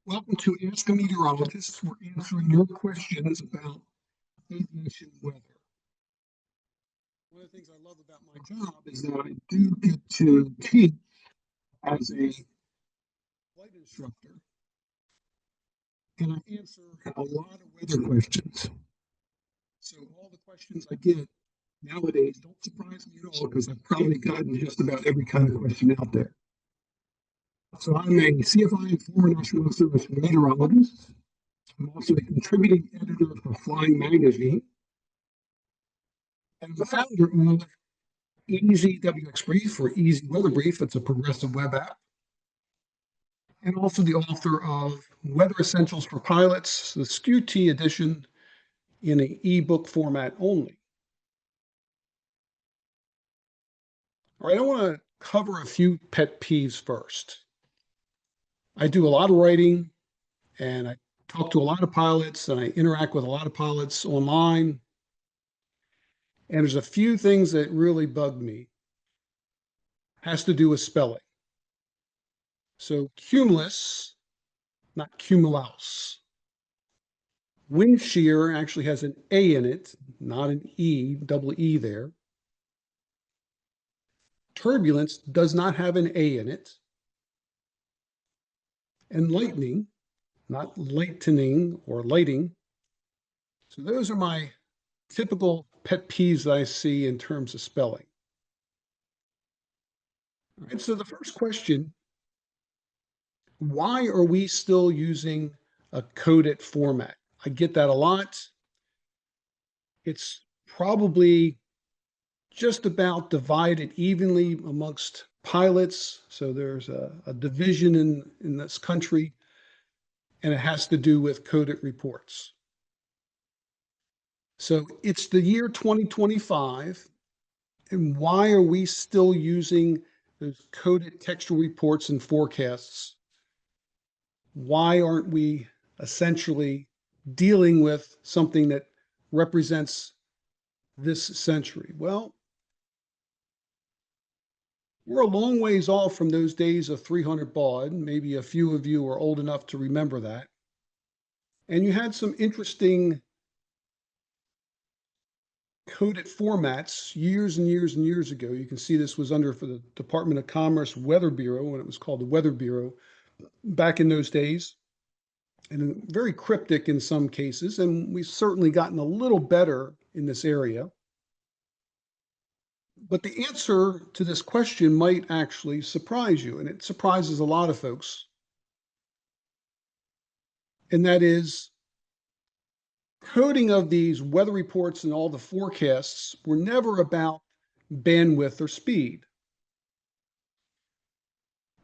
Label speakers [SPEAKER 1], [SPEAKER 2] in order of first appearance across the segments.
[SPEAKER 1] Welcome to Ask a Meteorologist. We're answering your questions about aviation weather. One of the things I love about my job is that I do get to teach as a flight instructor, and I answer a lot of weather questions. So all the questions I get nowadays don't surprise me at all because I've probably gotten just about every kind of question out there. So I'm a CFI and former National Weather Service meteorologist. I'm also a contributing editor for Flying Magazine. And I'm the founder of Easy WX Brief or Easy Weather Brief. It's a progressive web app. And also the author of Weather Essentials for Pilots, the SKU-T edition in an ebook format only. All right, I want to cover a few pet peeves first. I do a lot of writing and I talk to a lot of pilots and I interact with a lot of pilots online. And there's a few things that really bug me. Has to do with spelling. So cumulus, not cumulus. Wind shear actually has an A in it, not an E, double E there. Turbulence does not have an A in it. And lightning, not lightening or lighting. So those are my typical pet peeves that I see in terms of spelling. All right, so the first question, why are we still using a coded format? I get that a lot. It's probably just about divided evenly amongst pilots. So there's a division in this country, and it has to do with coded reports. So it's the year 2025, and why are we still using those coded textual reports and forecasts? Why aren't we essentially dealing with something that represents this century? Well, we're a long ways off from those days of 300 baud. Maybe a few of you are old enough to remember that. And you had some interesting coded formats years and years and years ago. You can see this was under for the Department of Commerce Weather Bureau when it was called the Weather Bureau back in those days. And very cryptic in some cases. And we've certainly gotten a little better in this area. But the answer to this question might actually surprise you, and it surprises a lot of folks. And that is, coding of these weather reports and all the forecasts were never about bandwidth or speed.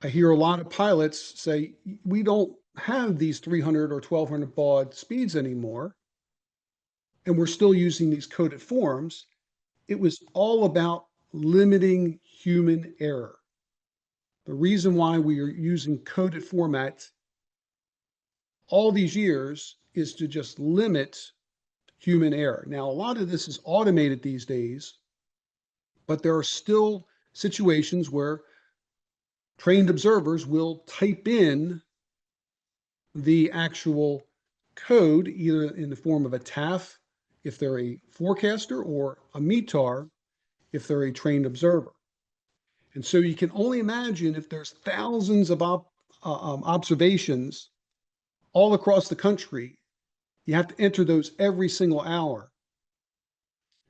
[SPEAKER 1] I hear a lot of pilots say, we don't have these 300 or 1200 baud speeds anymore, and we're still using these coded forms. It was all about limiting human error. The reason why we are using coded formats all these years is to just limit human error. Now, a lot of this is automated these days, but there are still situations where trained observers will type in the actual code, either in the form of a TAF, if they're a forecaster, or a METAR, if they're a trained observer. And so you can only imagine if there's thousands of observations all across the country, you have to enter those every single hour.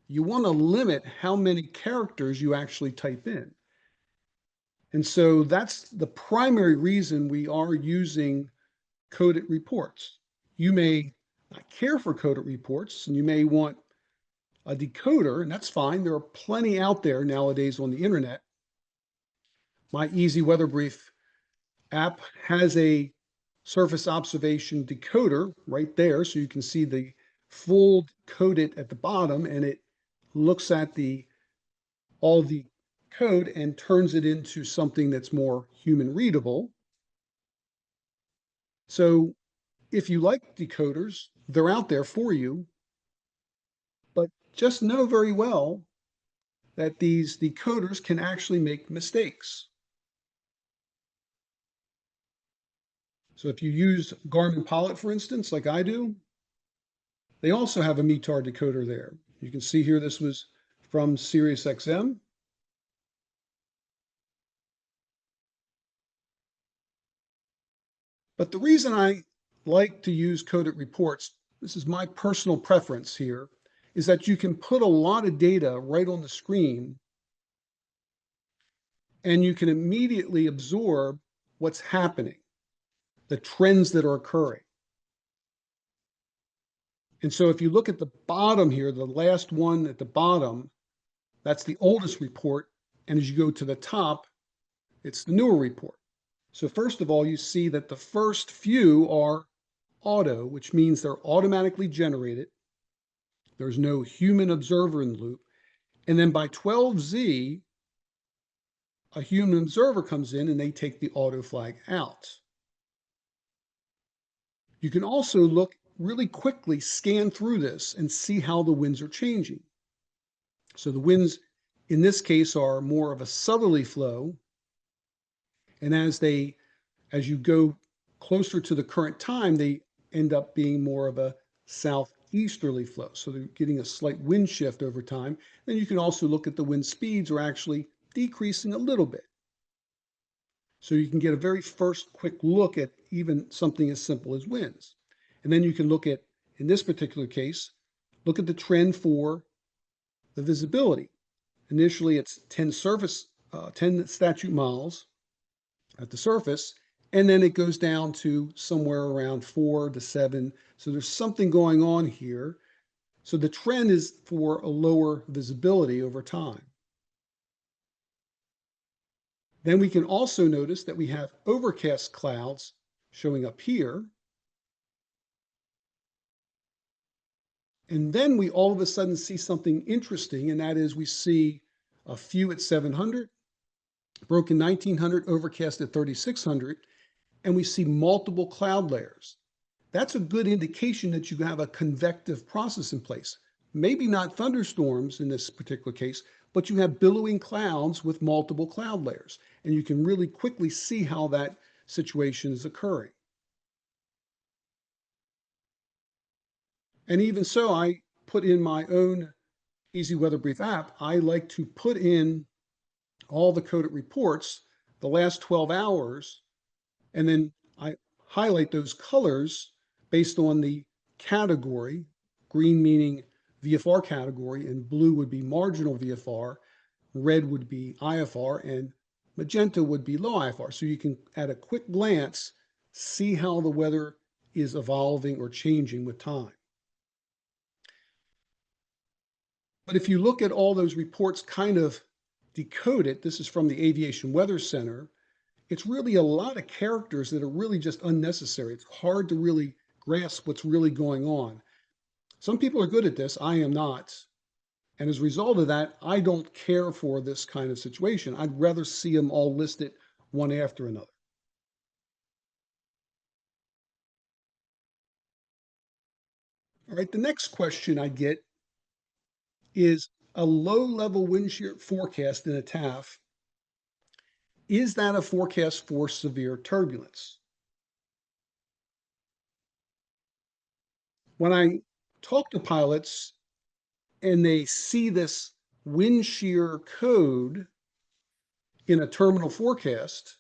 [SPEAKER 1] You want to limit how many characters you actually type in. And so that's the primary reason we are using coded reports. You may not care for coded reports, and you may want a decoder, and that's fine. There are plenty out there nowadays on the internet. My Easy Weather Brief app has a surface observation decoder right there, so you can see the full coded at the bottom, and it looks at all the code and turns it into something that's more human readable. So if you like decoders, they're out there for you, but just know very well that these decoders can actually make mistakes. So if you use Garmin Pilot, for instance, like I do, they also have a METAR decoder there. You can see here this was from SiriusXM. But the reason I like to use coded reports, this is my personal preference here, is that you can put a lot of data right on the screen and you can immediately absorb what's happening, the trends that are occurring. And so if you look at the bottom here, the last one at the bottom, that's the oldest report. And as you go to the top, it's the newer report. So first of all, you see that the first few are auto, which means they're automatically generated. There's no human observer in the loop. And then by 12Z, a human observer comes in and they take the auto flag out. You can also look really quickly, scan through this and see how the winds are changing. So the winds in this case are more of a southerly flow. And as you go closer to the current time, they end up being more of a southeasterly flow. So they're getting a slight wind shift over time. Then you can also look at the wind speeds are actually decreasing a little bit. So you can get a very first quick look at even something as simple as winds. And then you can look at, in this particular case, look at the trend for the visibility. Initially, it's 10 statute miles at the surface, and then it goes down to somewhere around 4 to 7. So there's something going on here. So the trend is for a lower visibility over time. Then we can also notice that we have overcast clouds showing up here. And then we all of a sudden see something interesting, and that is we see a few at 700, broken 1900, overcast at 3600, and we see multiple cloud layers. That's a good indication that you have a convective process in place. Maybe not thunderstorms in this particular case, but you have billowing clouds with multiple cloud layers. And you can really quickly see how that situation is occurring. And even so, I put in my own Easy Weather Brief app, I like to put in all the coded reports, the last 12 hours, and then I highlight those colors based on the category, green meaning VFR category, and blue would be marginal VFR, red would be IFR, and magenta would be low IFR. So you can, at a quick glance, see how the weather is evolving or changing with time. But if you look at all those reports kind of decoded, this is from the Aviation Weather Center, it's really a lot of characters that are really just unnecessary. It's hard to really grasp what's really going on. Some people are good at this. I am not. And as a result of that, I don't care for this kind of situation. I'd rather see them all listed one after another. All right, the next question I get is a low-level wind shear forecast in a TAF. Is that a forecast for severe turbulence? When I talk to pilots and they see this wind shear code in a terminal forecast,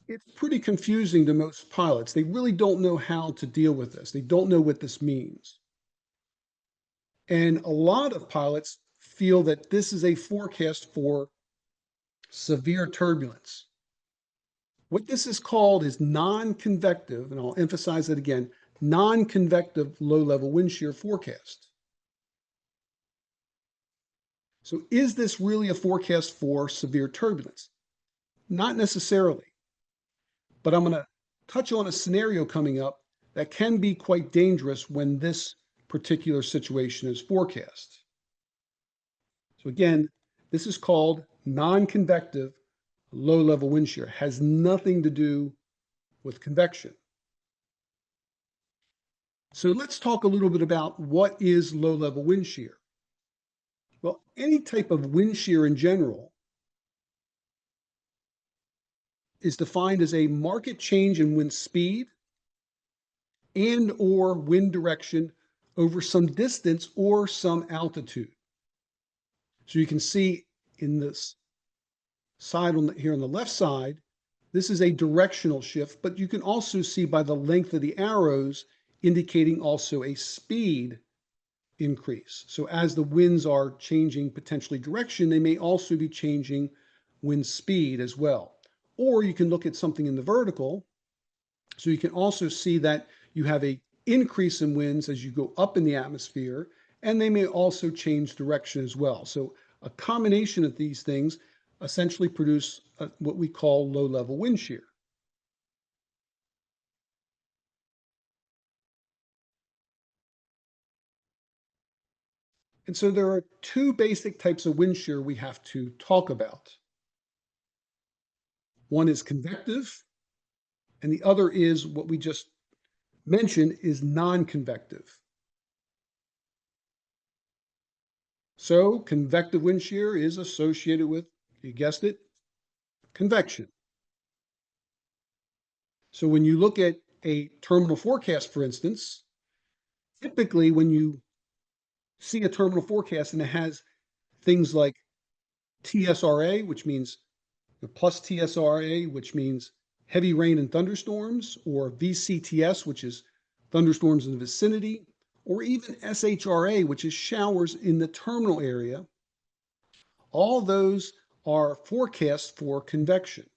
[SPEAKER 1] it's pretty confusing to most pilots. They really don't know how to deal with this. They don't know what this means. And a lot of pilots feel that this is a forecast for severe turbulence. What this is called is non-convective, and I'll emphasize that again, non-convective low-level wind shear forecast. So is this really a forecast for severe turbulence? Not necessarily. But I'm going to touch on a scenario coming up that can be quite dangerous when this particular situation is forecast. So again, this is called non-convective low-level wind shear. It has nothing to do with convection. So let's talk a little bit about what is low-level wind shear. Well, any type of wind shear in general is defined as a marked change in wind speed and or wind direction over some distance or some altitude. So you can see in this side here on the left side, this is a directional shift, but you can also see by the length of the arrows indicating also a speed increase. So as the winds are changing potentially direction, they may also be changing wind speed as well. Or you can look at something in the vertical. So you can also see that you have a increase in winds as you go up in the atmosphere, and they may also change direction as well. So a combination of these things essentially produce what we call low-level wind shear. And so there are two basic types of wind shear we have to talk about. One is convective, and the other is what we just mentioned is non-convective. So convective wind shear is associated with, you guessed it, convection. So when you look at a terminal forecast, for instance, typically when you see a terminal forecast and it has things like TSRA, which means plus TSRA, which means heavy rain and thunderstorms, or VCTS, which is thunderstorms in the vicinity, or even SHRA, which is showers in the terminal area, all those are forecasts for convection.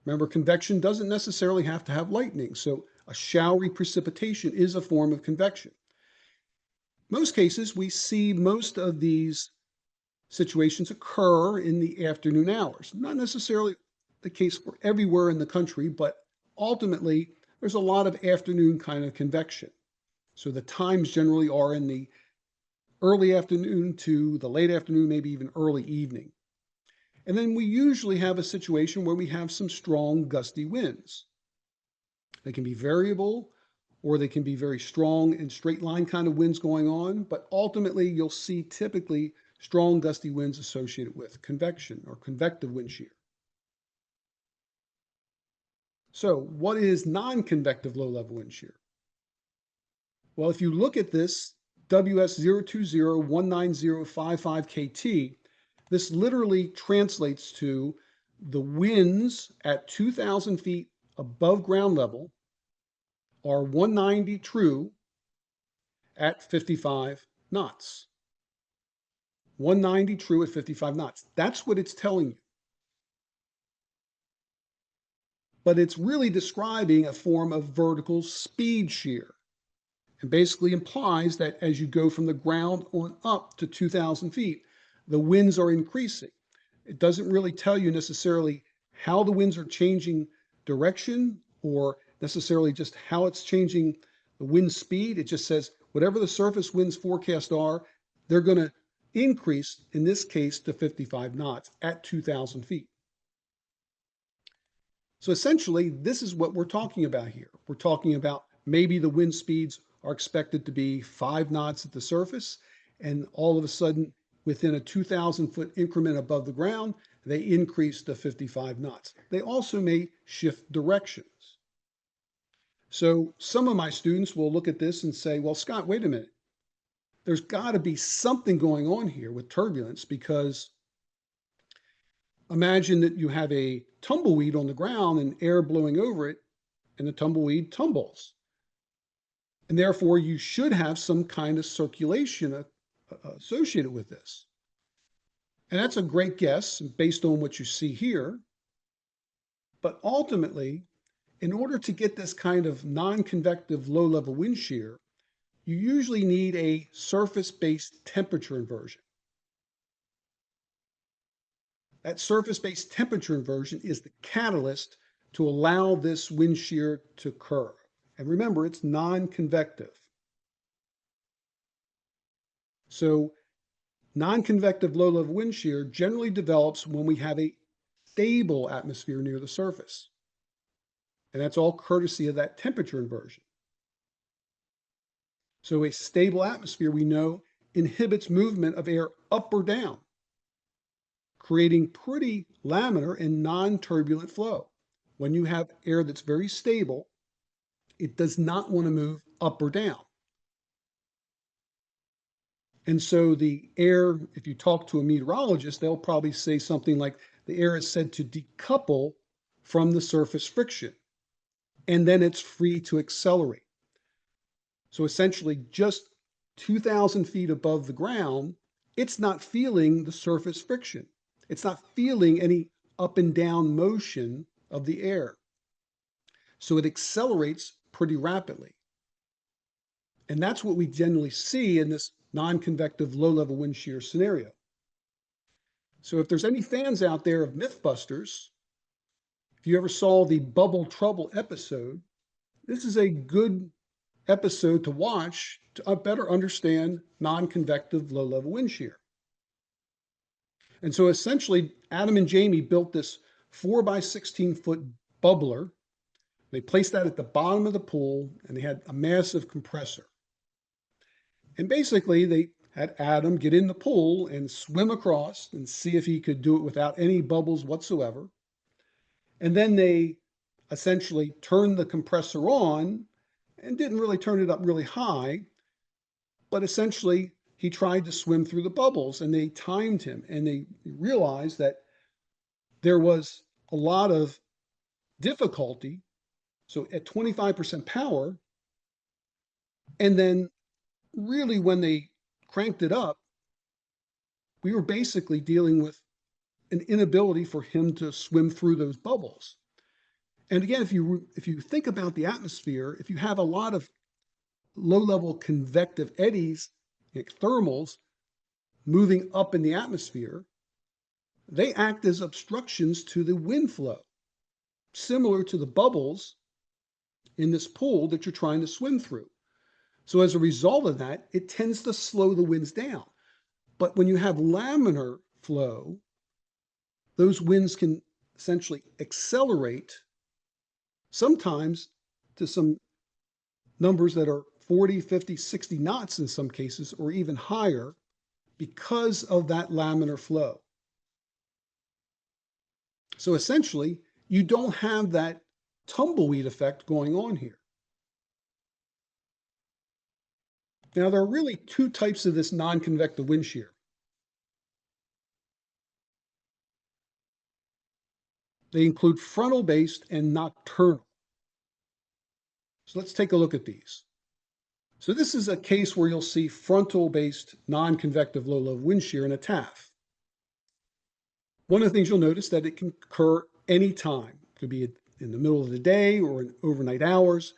[SPEAKER 1] Remember, convection doesn't necessarily have to have lightning, so a showery precipitation is a form of convection. Most cases, we see most of these situations occur in the afternoon hours. Not necessarily the case for everywhere in the country, but ultimately, there's a lot of afternoon kind of convection. So the times generally are in the early afternoon to the late afternoon, maybe even early evening. And then we usually have a situation where we have some strong gusty winds. They can be variable, or they can be very strong and straight line kind of winds going on, but ultimately you'll see typically strong gusty winds associated with convection or convective wind shear. So what is non-convective low-level wind shear? Well, if you look at this WS020190055KT, this literally translates to the winds at 2,000 feet above ground level are 190 true at 55 knots. 190 true at 55 knots. That's what it's telling you. But it's really describing a form of vertical speed shear. And basically implies that as you go from the ground on up to 2,000 feet, the winds are increasing. It doesn't really tell you necessarily how the winds are changing direction or necessarily just how it's changing the wind speed. It just says whatever the surface winds forecast are, they're going to increase, in this case, to 55 knots at 2,000 feet. So essentially, this is what we're talking about here. We're talking about maybe the wind speeds are expected to be 5 knots at the surface, and all of a sudden, within a 2,000-foot increment above the ground, they increase to 55 knots. They also may shift directions. So some of my students will look at this and say, well, Scott, wait a minute. There's got to be something going on here with turbulence, because imagine that you have a tumbleweed on the ground and air blowing over it, and the tumbleweed tumbles. And therefore, you should have some kind of circulation associated with this. And that's a great guess based on what you see here. But ultimately, in order to get this kind of non-convective low-level wind shear, you usually need a surface-based temperature inversion. That surface-based temperature inversion is the catalyst to allow this wind shear to occur. And remember, it's non-convective. So non-convective low-level wind shear generally develops when we have a stable atmosphere near the surface. And that's all courtesy of that temperature inversion. So a stable atmosphere, we know, inhibits movement of air up or down. creating pretty laminar and non-turbulent flow. When you have air that's very stable, it does not want to move up or down. And so the air, if you talk to a meteorologist, they'll probably say something like the air is said to decouple from the surface friction, and then it's free to accelerate. So essentially, just 2,000 feet above the ground, it's not feeling the surface friction. It's not feeling any up and down motion of the air. So it accelerates pretty rapidly. And that's what we generally see in this non-convective low-level wind shear scenario. So if there's any fans out there of Mythbusters, if you ever saw the Bubble Trouble episode, this is a good episode to watch to better understand non-convective low-level wind shear. And so essentially, Adam and Jamie built this 4 by 16 foot bubbler. They placed that at the bottom of the pool, and they had a massive compressor. And basically, they had Adam get in the pool and swim across and see if he could do it without any bubbles whatsoever. And then they essentially turned the compressor on and didn't really turn it up really high, but essentially he tried to swim through the bubbles, and they timed him, and they realized that there was a lot of difficulty. So at 25% power, and then really when they cranked it up, we were basically dealing with an inability for him to swim through those bubbles. And again, if you think about the atmosphere, if you have a lot of low-level convective eddies, like thermals, moving up in the atmosphere, they act as obstructions to the wind flow, similar to the bubbles in this pool that you're trying to swim through. So as a result of that, it tends to slow the winds down. But when you have laminar flow, those winds can essentially accelerate, sometimes to some numbers that are 40, 50, 60 knots in some cases, or even higher, because of that laminar flow. So essentially, you don't have that tumbleweed effect going on here. Now, there are really two types of this non-convective wind shear. They include frontal-based and nocturnal. So let's take a look at these. So this is a case where you'll see frontal-based non-convective low-level wind shear in a TAF. One of the things you'll notice that it can occur anytime. It could be in the middle of the day or in overnight hours.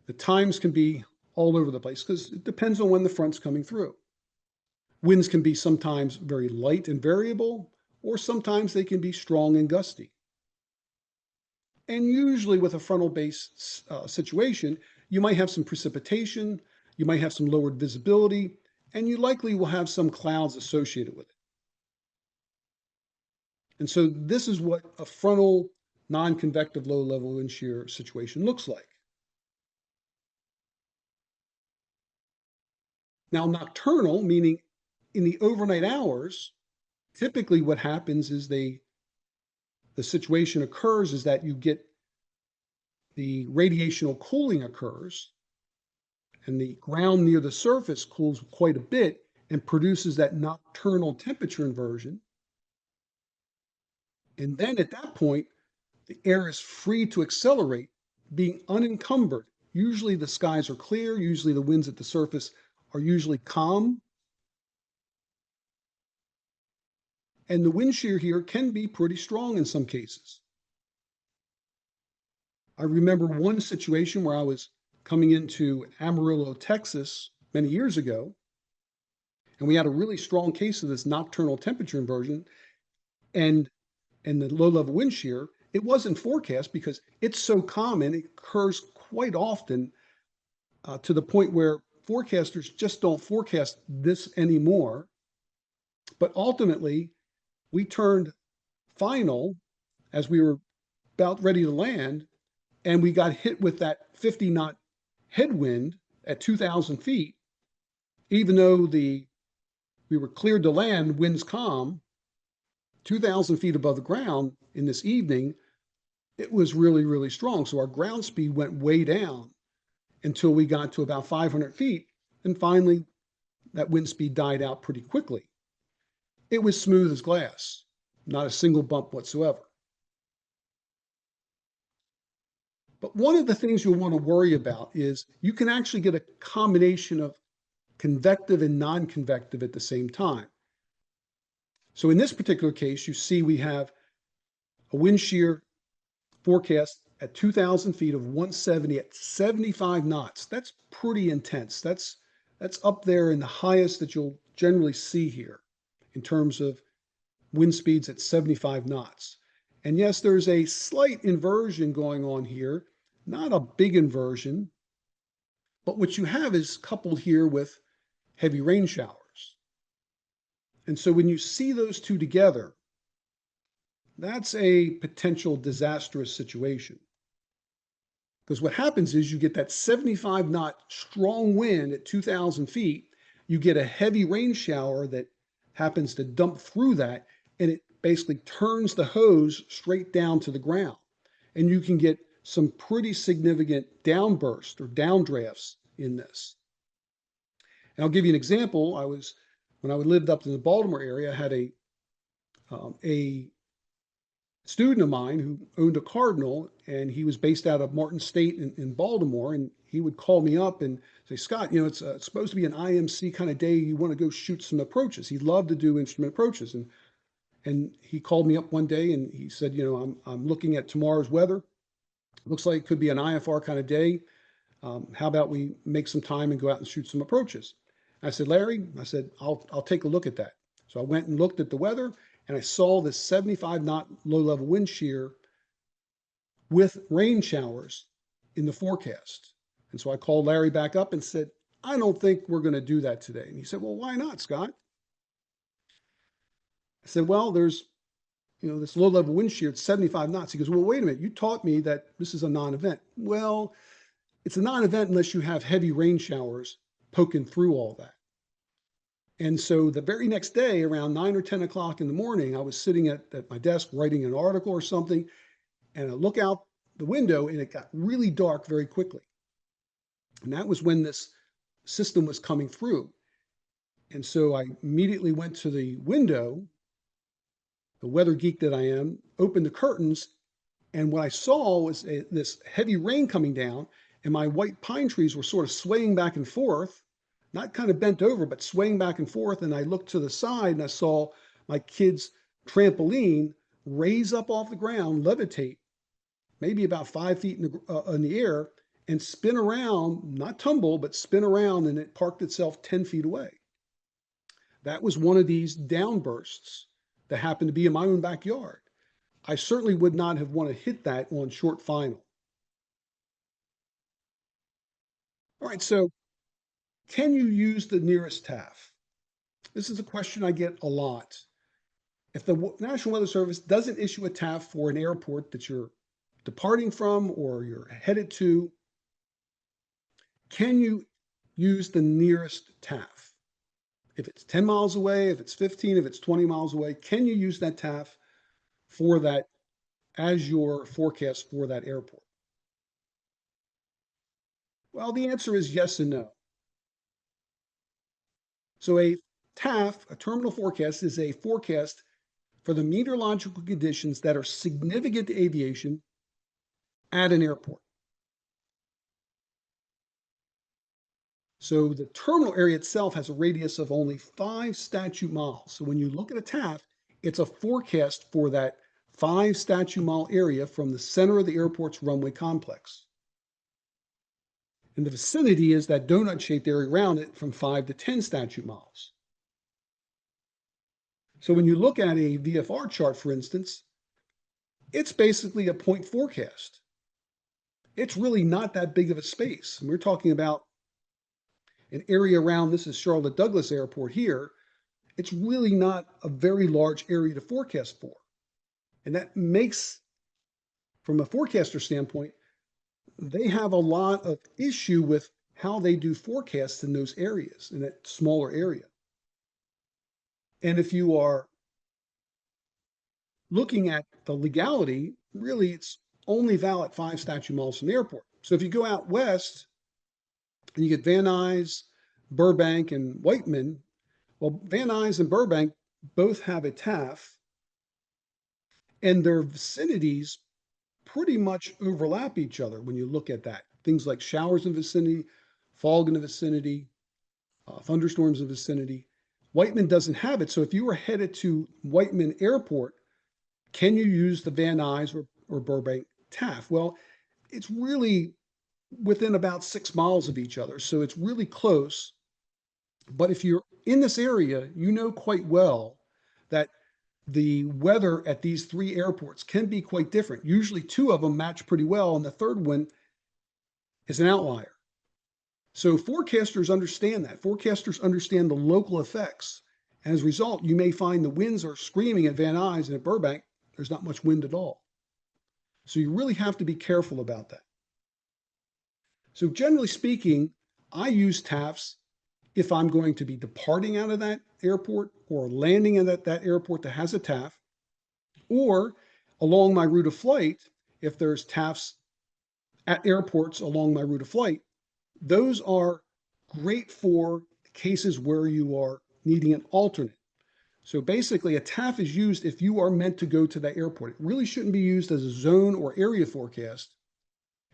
[SPEAKER 1] The times can be all over the place because it depends on when the front's coming through. Winds can be sometimes very light and variable, or sometimes they can be strong and gusty. And usually with a frontal-based situation, you might have some precipitation, you might have some lowered visibility, and you likely will have some clouds associated with it. And so this is what a frontal non-convective low-level wind shear situation looks like. Now, nocturnal, meaning in the overnight hours, typically what happens is the situation occurs is that you get the radiational cooling occurs, and the ground near the surface cools quite a bit and produces that nocturnal temperature inversion. And then at that point, the air is free to accelerate, being unencumbered. Usually the skies are clear, usually the winds at the surface are usually calm. And the wind shear here can be pretty strong in some cases. I remember one situation where I was coming into Amarillo, Texas, many years ago, and we had a really strong case of this nocturnal temperature inversion and the low-level wind shear. It wasn't forecast because it's so common, it occurs quite often to the point where forecasters just don't forecast this anymore. But ultimately, we turned final as we were about ready to land, and we got hit with that 50-knot headwind at 2,000 feet, even though we were cleared to land, winds calm. 2,000 feet above the ground in this evening, it was really, really strong. So our ground speed went way down until we got to about 500 feet. And finally, that wind speed died out pretty quickly. It was smooth as glass, not a single bump whatsoever. But one of the things you'll want to worry about is you can actually get a combination of convective and non-convective at the same time. So in this particular case, you see we have a wind shear forecast at 2,000 feet of 170 at 75 knots. That's pretty intense. That's up there in the highest that you'll generally see here in terms of wind speeds at 75 knots. And yes, there's a slight inversion going on here, not a big inversion, but what you have is coupled here with heavy rain showers. And so when you see those two together, that's a potential disastrous situation. Because what happens is you get that 75 knot strong wind at 2,000 feet, you get a heavy rain shower that happens to dump through that, and it basically turns the hose straight down to the ground. And you can get some pretty significant downburst or downdrafts in this. And I'll give you an example. When I lived up in the Baltimore area, I had a student of mine who owned a Cardinal, and he was based out of Martin State in Baltimore. And he would call me up and say, Scott, it's supposed to be an IMC kind of day. You want to go shoot some approaches. He loved to do instrument approaches. And he called me up one day and he said, I'm looking at tomorrow's weather. Looks like it could be an IFR kind of day. How about we make some time and go out and shoot some approaches? I said, Larry, I'll take a look at that. So I went and looked at the weather, and I saw this 75 knot low level wind shear with rain showers in the forecast. And so I called Larry back up and said, I don't think we're going to do that today. And he said, well, why not, Scott? I said, well, there's this low level wind shear at 75 knots. He goes, well, wait a minute. You taught me that this is a non-event. Well, it's a non-event unless you have heavy rain showers poking through all that. And so the very next day, around 9 or 10 o'clock in the morning, I was sitting at my desk writing an article or something, and I look out the window and it got really dark very quickly. And that was when this system was coming through. And so I immediately went to the window, the weather geek that I am, opened the curtains, and what I saw was this heavy rain coming down, and my white pine trees were sort of swaying back and forth, not kind of bent over, but swaying back and forth. And I looked to the side and I saw my kid's trampoline raise up off the ground, levitate, maybe about 5 feet in the air, and spin around, not tumble, but spin around, and it parked itself 10 feet away. That was one of these downbursts that happened to be in my own backyard. I certainly would not have wanted to hit that on short final. All right, so can you use the nearest TAF? This is a question I get a lot. If the National Weather Service doesn't issue a TAF for an airport that you're departing from or you're headed to, can you use the nearest TAF? If it's 10 miles away, if it's 15, if it's 20 miles away, can you use that TAF for that as your forecast for that airport? Well, the answer is yes and no. So a TAF, a terminal forecast, is a forecast for the meteorological conditions that are significant to aviation at an airport. So the terminal area itself has a radius of only 5 statute miles. So when you look at a TAF, it's a forecast for that 5 statute mile area from the center of the airport's runway complex. And the vicinity is that donut-shaped area around it from 5 to 10 statute miles. So when you look at a VFR chart, for instance, it's basically a point forecast. It's really not that big of a space. And we're talking about an area around, this is Charlotte Douglas Airport here. It's really not a very large area to forecast for. And that makes, from a forecaster standpoint, they have a lot of issue with how they do forecasts in those areas, in that smaller area. And if you are looking at the legality, really it's only valid 5 statute miles from the airport. So if you go out west and you get Van Nuys, Burbank, and Whiteman, well, Van Nuys and Burbank both have a TAF, and their vicinities pretty much overlap each other when you look at that. Things like showers in the vicinity, fog in the vicinity, thunderstorms in the vicinity. Whiteman doesn't have it. So if you were headed to Whiteman Airport, can you use the Van Nuys or Burbank TAF? Well, it's really within about 6 miles of each other. So it's really close. But if you're in this area, you know quite well that the weather at these three airports can be quite different. Usually two of them match pretty well, and the third one is an outlier. So forecasters understand that. Forecasters understand the local effects. And as a result, you may find the winds are screaming at Van Nuys, and at Burbank, there's not much wind at all. So you really have to be careful about that. So generally speaking, I use TAFs if I'm going to be departing out of that airport or landing at that airport that has a TAF, or along my route of flight, if there's TAFs at airports along my route of flight. Those are great for cases where you are needing an alternate. So basically, a TAF is used if you are meant to go to that airport. It really shouldn't be used as a zone or area forecast.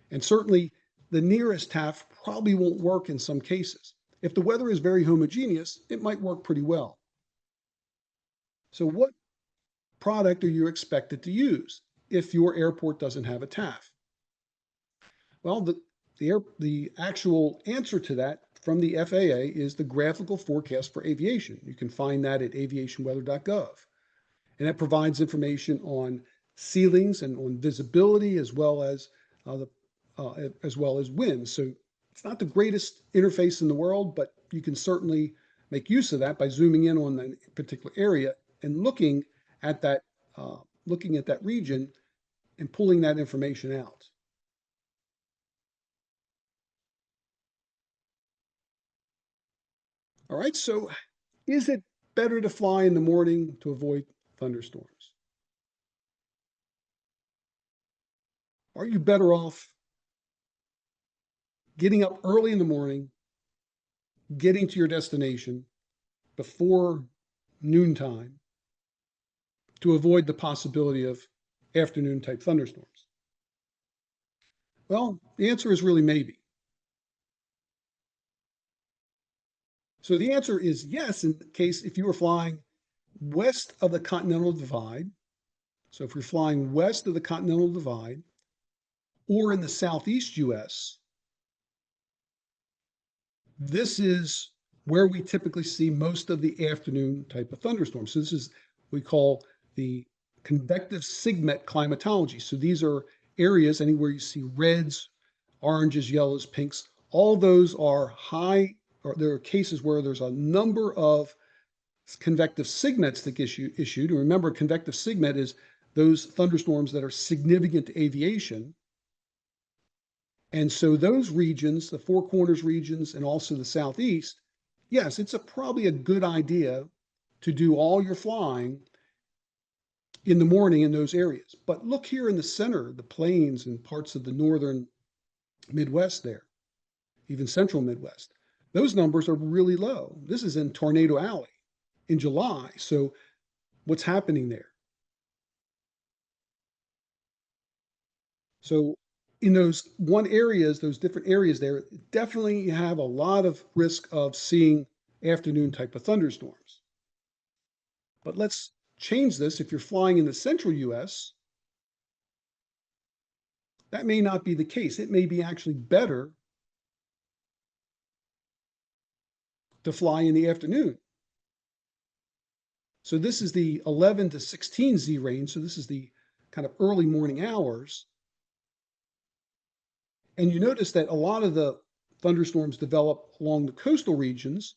[SPEAKER 1] And certainly, the nearest TAF probably won't work in some cases. If the weather is very homogeneous, it might work pretty well. So what product are you expected to use if your airport doesn't have a TAF? Well, the actual answer to that from the FAA is the graphical forecast for aviation. You can find that at aviationweather.gov. And it provides information on ceilings and on visibility as well as wind. So it's not the greatest interface in the world, but you can certainly make use of that by zooming in on that particular area and looking at that region and pulling that information out. All right, so is it better to fly in the morning to avoid thunderstorms? Are you better off getting up early in the morning, getting to your destination before noontime to avoid the possibility of afternoon type thunderstorms? Well, the answer is really maybe. So the answer is yes in the case if you were flying west of the Continental Divide. So if you're flying west of the Continental Divide or in the southeast US, this is where we typically see most of the afternoon type of thunderstorms. So this is what we call the convective sigmet climatology. So these are areas anywhere you see reds, oranges, yellows, pinks. All those are high, or there are cases where there's a number of convective signets that get issued. And remember, convective sigmet is those thunderstorms that are significant to aviation. And so those regions, the Four Corners regions and also the Southeast, yes, it's probably a good idea to do all your flying in the morning in those areas. But look here in the center, the plains and parts of the northern Midwest there, even central Midwest. Those numbers are really low. This is in Tornado Alley in July. So what's happening there? So in those different areas there, definitely you have a lot of risk of seeing afternoon type of thunderstorms. But let's change this. If you're flying in the central US, that may not be the case. It may be actually better to fly in the afternoon. So this is the 11 to 16 Z range. So this is the kind of early morning hours. And you notice that a lot of the thunderstorms develop along the coastal regions,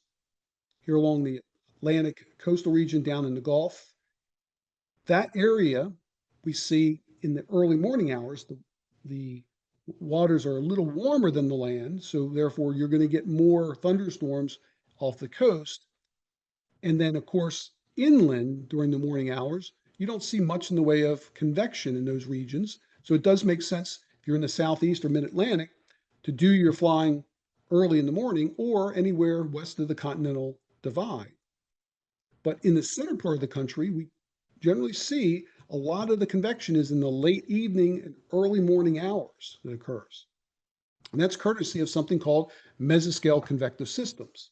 [SPEAKER 1] here along the Atlantic coastal region down in the Gulf. That area we see in the early morning hours, the waters are a little warmer than the land, so therefore you're going to get more thunderstorms off the coast. And then, of course, inland during the morning hours, you don't see much in the way of convection in those regions. So it does make sense if you're in the southeast or mid-Atlantic to do your flying early in the morning or anywhere west of the Continental Divide. But in the center part of the country, we generally see a lot of the convection is in the late evening and early morning hours that occurs. And that's courtesy of something called mesoscale convective systems.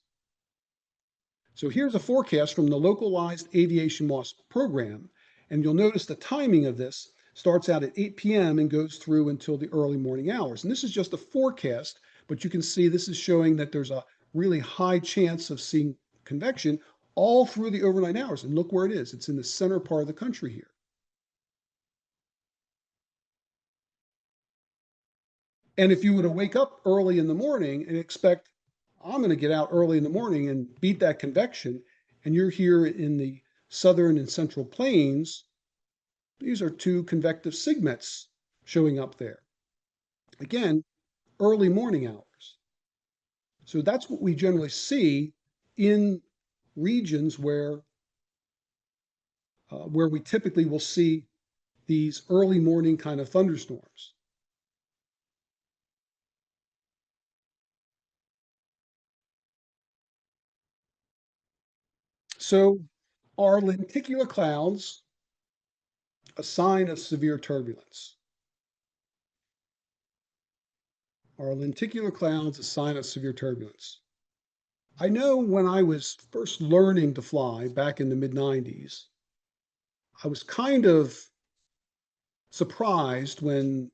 [SPEAKER 1] So here's a forecast from the Localized Aviation MOS program. And you'll notice the timing of this starts out at 8 p.m. and goes through until the early morning hours. And this is just a forecast, but you can see this is showing that there's a really high chance of seeing convection all through the overnight hours. And look where it is. It's in the center part of the country here. And if you were to wake up early in the morning and expect, I'm going to get out early in the morning and beat that convection, and you're here in the southern and central plains, these are two convective segments showing up there. Again, early morning hours. So that's what we generally see in regions where we typically will see these early morning kind of thunderstorms. So are lenticular clouds a sign of severe turbulence? Are lenticular clouds a sign of severe turbulence? I know when I was first learning to fly back in the mid 90s, I was kind of surprised when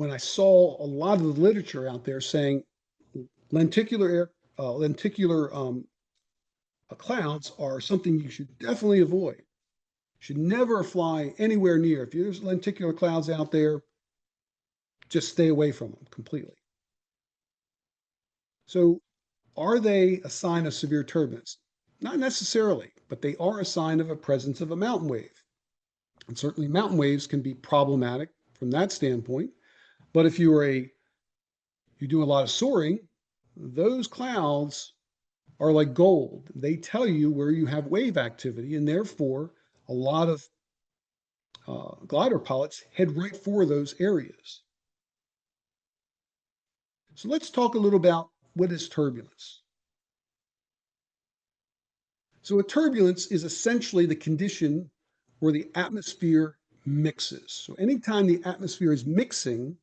[SPEAKER 1] I saw a lot of the literature out there saying lenticular clouds are something you should definitely avoid. Should never fly anywhere near. If there's lenticular clouds out there, just stay away from them completely. So, are they a sign of severe turbulence? Not necessarily, but they are a sign of a presence of a mountain wave. And certainly mountain waves can be problematic from that standpoint. But if you do a lot of soaring, those clouds are like gold. They tell you where you have wave activity, and therefore a lot of glider pilots head right for those areas. So let's talk a little about what is turbulence. So a turbulence is essentially the condition where the atmosphere mixes. So anytime the atmosphere is mixing,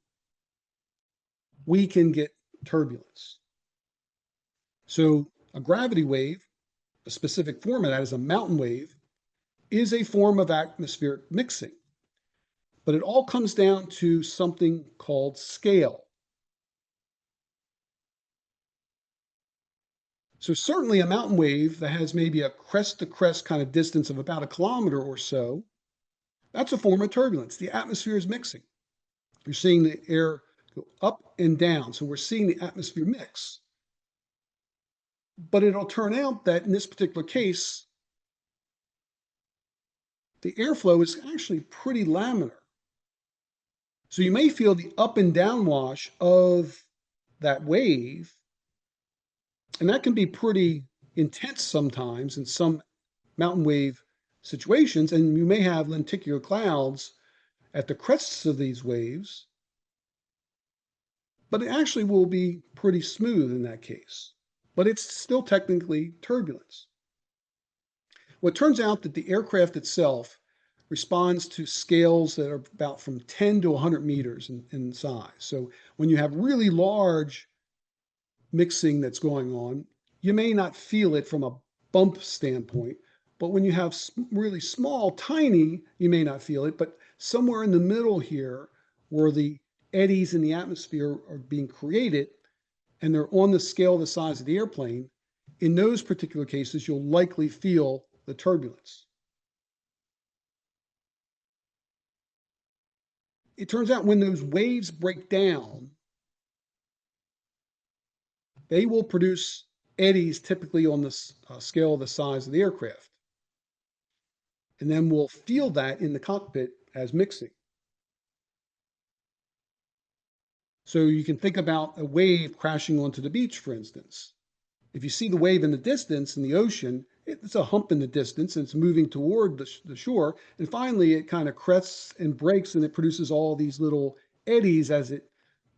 [SPEAKER 1] we can get turbulence. So a gravity wave, a specific form of that is a mountain wave, is a form of atmospheric mixing. But it all comes down to something called scale. So certainly a mountain wave that has maybe a crest to crest kind of distance of about a kilometer or so, that's a form of turbulence. The atmosphere is mixing. You're seeing the air go up and down. So we're seeing the atmosphere mix. But it'll turn out that in this particular case, the airflow is actually pretty laminar. So you may feel the up and down wash of that wave, and that can be pretty intense sometimes in some mountain wave situations. And you may have lenticular clouds at the crests of these waves, but it actually will be pretty smooth in that case. But it's still technically turbulence. Well, it turns out that the aircraft itself responds to scales that are about from 10 to 100 meters in size. So when you have really large mixing that's going on, you may not feel it from a bump standpoint, but when you have really small, tiny, you may not feel it. But somewhere in the middle here, where the eddies in the atmosphere are being created and they're on the scale the size of the airplane, in those particular cases, you'll likely feel the turbulence. It turns out when those waves break down, they will produce eddies typically on the scale of the size of the aircraft. And then we'll feel that in the cockpit as mixing. So you can think about a wave crashing onto the beach, for instance. If you see the wave in the distance in the ocean It's a hump in the distance and it's moving toward the shore. And finally, it kind of crests and breaks and it produces all these little eddies as it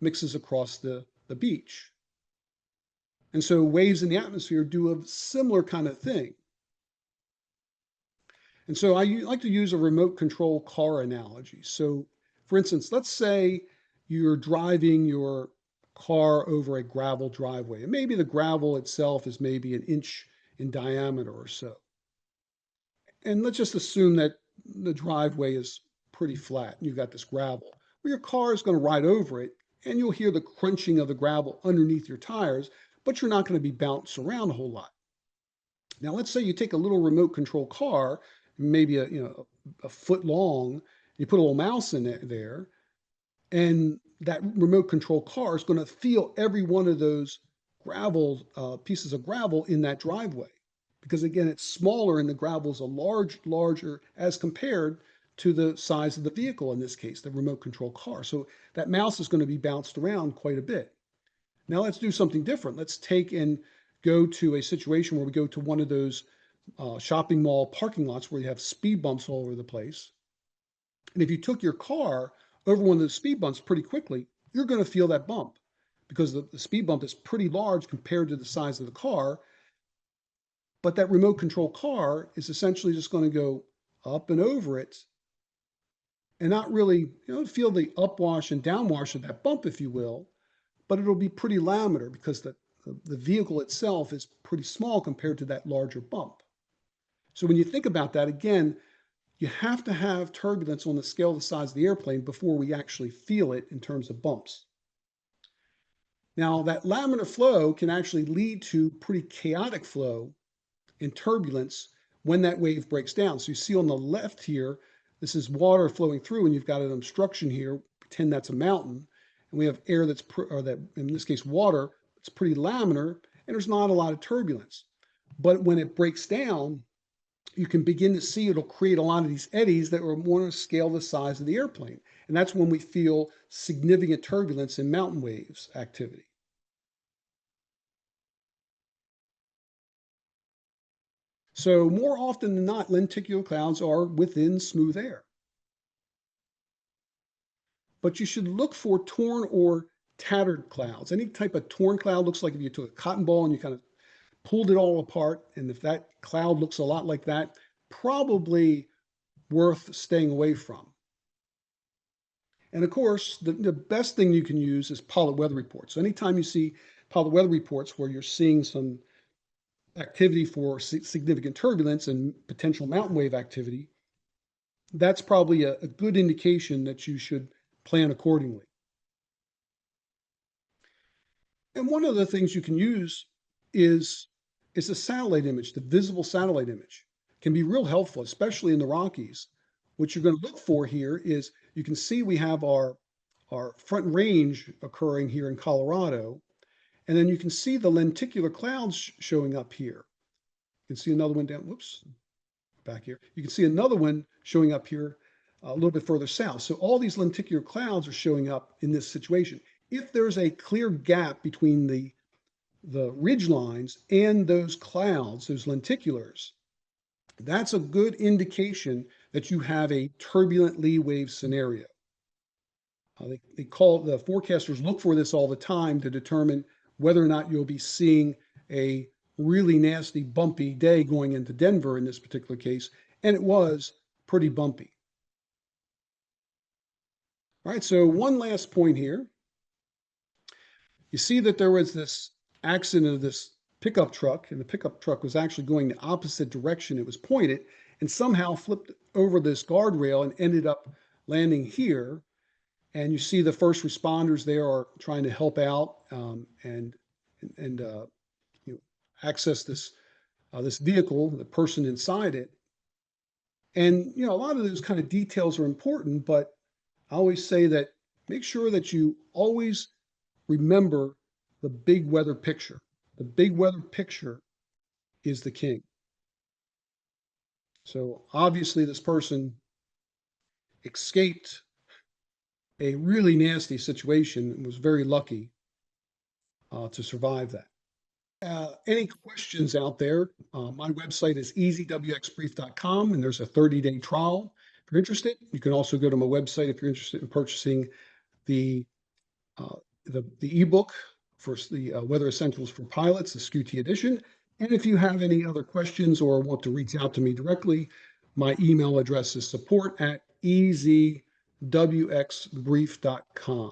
[SPEAKER 1] mixes across the beach. And so waves in the atmosphere do a similar kind of thing. And so I like to use a remote control car analogy. So, for instance, let's say you're driving your car over a gravel driveway, and maybe the gravel itself is maybe an inch in diameter or so. And let's just assume that the driveway is pretty flat and you've got this gravel. Well, your car is going to ride over it and you'll hear the crunching of the gravel underneath your tires, but you're not going to be bounced around a whole lot. Now, let's say you take a little remote control car, maybe a foot long, you put a little mouse in there, and that remote control car is going to feel every one of those gravel pieces of gravel in that driveway, because again, it's smaller and the gravel is a larger as compared to the size of the vehicle in this case, the remote control car. So that mouse is going to be bounced around quite a bit. Now let's do something different. Let's take and go to a situation where we go to one of those shopping mall parking lots where you have speed bumps all over the place. And if you took your car over one of those speed bumps pretty quickly, you're going to feel that bump because the speed bump is pretty large compared to the size of the car. But that remote control car is essentially just going to go up and over it and not really, feel the upwash and downwash of that bump, if you will, but it'll be pretty laminar because the vehicle itself is pretty small compared to that larger bump. So when you think about that, again, you have to have turbulence on the scale of the size of the airplane before we actually feel it in terms of bumps. Now, that laminar flow can actually lead to pretty chaotic flow and turbulence when that wave breaks down. So you see on the left here, this is water flowing through, and you've got an obstruction here. Pretend that's a mountain, and we have air or that in this case water. It's pretty laminar, and there's not a lot of turbulence. But when it breaks down, you can begin to see it'll create a lot of these eddies that are more to scale the size of the airplane. And that's when we feel significant turbulence in mountain waves activity. So more often than not, lenticular clouds are within smooth air. But you should look for torn or tattered clouds. Any type of torn cloud looks like if you took a cotton ball and you kind of pulled it all apart. And if that cloud looks a lot like that, probably worth staying away from. And of course, the best thing you can use is pilot weather reports. So anytime you see pilot weather reports where you're seeing some activity for significant turbulence and potential mountain wave activity, that's probably a good indication that you should plan accordingly. And one of the things you can use is a satellite image. The visible satellite image can be real helpful, especially in the Rockies. What you're going to look for here is you can see we have our front range occurring here in Colorado, and then you can see the lenticular clouds showing up here. You can see another one down, whoops, back here. You can see another one showing up here a little bit further south. So all these lenticular clouds are showing up in this situation. If there's a clear gap between the ridge lines and those clouds, those lenticulars, that's a good indication that you have a turbulent lee wave scenario. They call the forecasters look for this all the time to determine whether or not you'll be seeing a really nasty, bumpy day going into Denver in this particular case. And it was pretty bumpy. All right, so one last point here. You see that there was this accident of this pickup truck, and the pickup truck was actually going the opposite direction it was pointed, and somehow flipped over this guardrail and ended up landing here. And you see the first responders there are trying to help out and access this vehicle, the person inside it. And a lot of those kind of details are important, but I always say that make sure that you always remember the big weather picture. The big weather picture is the king. So obviously, this person escaped a really nasty situation and was very lucky to survive that. Any questions out there? My website is easywxbrief.com, and there's a 30-day trial. If you're interested, you can also go to my website if you're interested in purchasing the the ebook for the Weather Essentials for Pilots, the SCUTI edition. And if you have any other questions or want to reach out to me directly, my email address is support@easywxbrief.com.